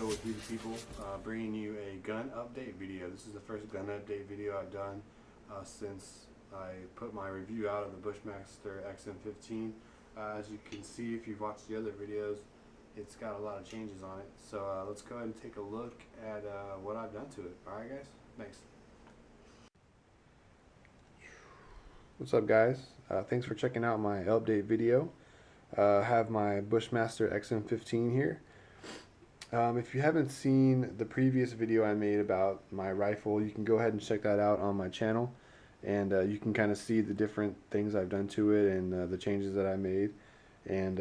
video with you people, bringing you a gun update video. This is the first gun update video I've done since I put my review out of the Bushmaster XM-15. As you can see, if you've watched the other videos, it's got a lot of changes on it. So let's go ahead and take a look at what I've done to it. Alright guys, thanks. What's up guys? Thanks for checking out my update video. I have my Bushmaster XM-15 here. If you haven't seen the previous video I made about my rifle, you can go ahead and check that out on my channel, and you can kind of see the different things I've done to it and the changes that I made. And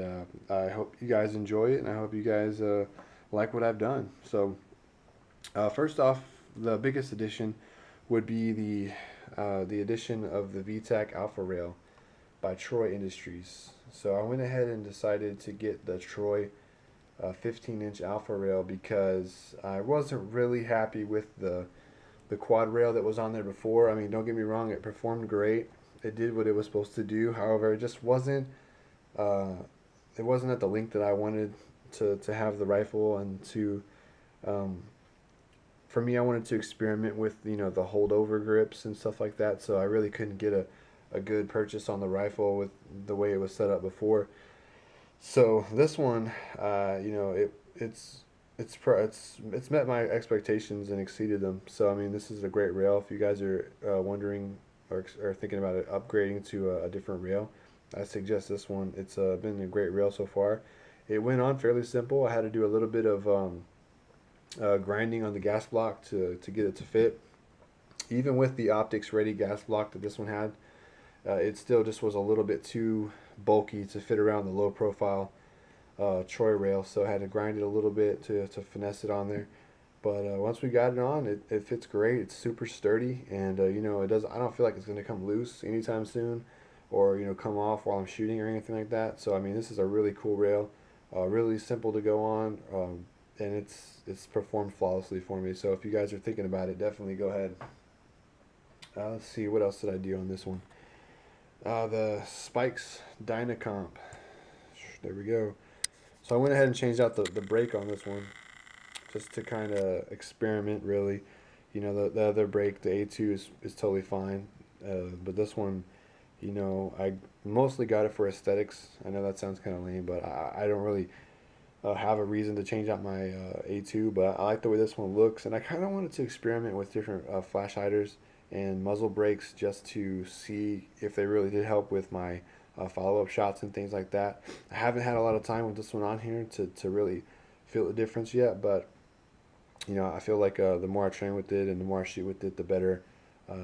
I hope you guys enjoy it, and I hope you guys like what I've done. So first off, the biggest addition would be the addition of the VTAC Alpha Rail by Troy Industries. So I went ahead and decided to get the Troy 15-inch alpha rail because I wasn't really happy with the quad rail that was on there before. I mean, don't get me wrong, it performed great. It did what it was supposed to do. However, it just wasn't at the length that I wanted to have the rifle, and to for me, I wanted to experiment with the holdover grips and stuff like that. So I really couldn't get a good purchase on the rifle with the way it was set up before. So this one, it's met my expectations and exceeded them. So I mean, this is a great rail. If you guys are wondering or thinking about it, upgrading to a different rail, I suggest this one. It's been a great rail so far. It went on fairly simple. I had to do a little bit of grinding on the gas block to get it to fit. Even with the optics ready gas block that this one had, it still just was a little bit too bulky to fit around the low profile Troy rail, so I had to grind it a little bit to finesse it on there. But once we got it on, it fits great. It's super sturdy, and it does. I don't feel like it's going to come loose anytime soon, or come off while I'm shooting or anything like that. So I mean, this is a really cool rail, really simple to go on, and it's performed flawlessly for me. So if you guys are thinking about it, definitely go ahead. Let's see, what else did I do on this one? The Spikes Dynacomp. There we go. So I went ahead and changed out the brake on this one, just to kind of experiment, really. The other brake, the A2, is totally fine. But this one, I mostly got it for aesthetics. I know that sounds kind of lame, but I don't really have a reason to change out my A2. But I like the way this one looks, and I kind of wanted to experiment with different flash hiders and muzzle brakes just to see if they really did help with my follow-up shots and things like that. I haven't had a lot of time with this one on here to really feel the difference yet, but I feel like the more I train with it and the more I shoot with it, the better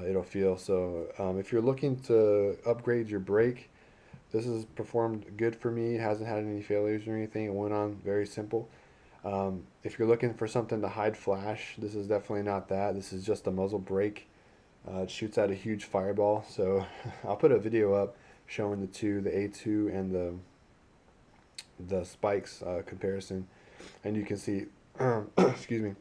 it'll feel. So if you're looking to upgrade your brake, this has performed good for me. It hasn't had any failures or anything. It went on very simple. If you're looking for something to hide flash, this is definitely not that. This is just a muzzle brake. It shoots out a huge fireball. So I'll put a video up showing the two, the A2 and the Spikes comparison, and you can see excuse me,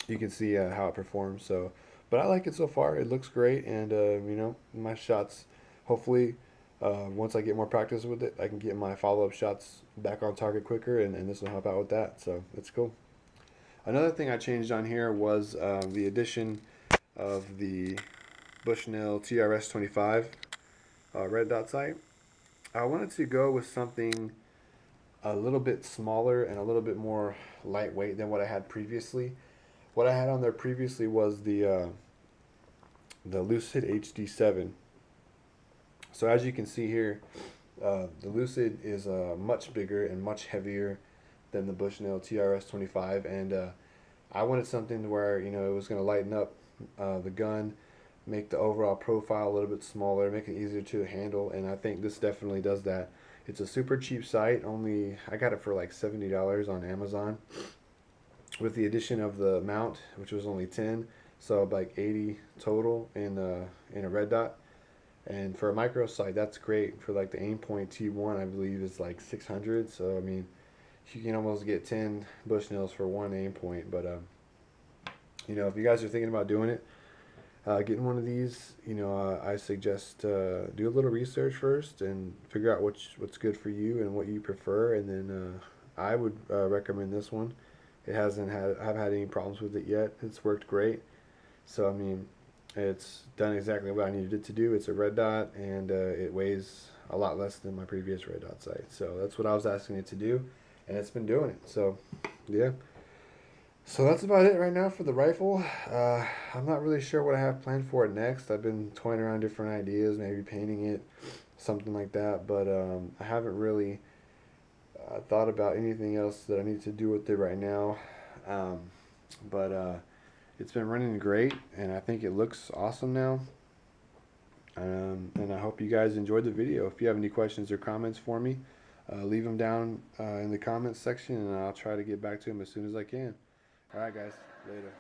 you can see how it performs. So but I like it so far. It looks great, and my shots, hopefully once I get more practice with it, I can get my follow-up shots back on target quicker, and this will help out with that. So it's cool. Another thing I changed on here was the addition of the Bushnell TRS-25 red dot sight. I wanted to go with something a little bit smaller and a little bit more lightweight than what I had previously. What I had on there previously was the Lucid HD7. So as you can see here, the Lucid is much bigger and much heavier than the Bushnell TRS-25, and I wanted something where it was going to lighten up the gun, make the overall profile a little bit smaller, make it easier to handle, and I think this definitely does that. It's a super cheap sight. I got it for like $70 on Amazon, with the addition of the mount, which was only 10, so like 80 total in a red dot. And for a micro sight, that's great. For like the Aimpoint T1, I believe is like 600. So I mean, you can almost get 10 Bushnells for one Aimpoint. But if you guys are thinking about doing it, getting one of these, I suggest do a little research first and figure out what's good for you and what you prefer, and then I would recommend this one. It hasn't had I haven't had any problems with it yet. It's worked great. So I mean, it's done exactly what I needed it to do. It's a red dot, and it weighs a lot less than my previous red dot sight. So that's what I was asking it to do, and it's been doing it. So yeah. So that's about it right now for the rifle. I'm not really sure what I have planned for it next. I've been toying around different ideas, maybe painting it, something like that. But I haven't really thought about anything else that I need to do with it right now. Um, but it's been running great, and I think it looks awesome now. And I hope you guys enjoyed the video. If you have any questions or comments for me, leave them down in the comments section, and I'll try to get back to them as soon as I can. All right, guys. Later.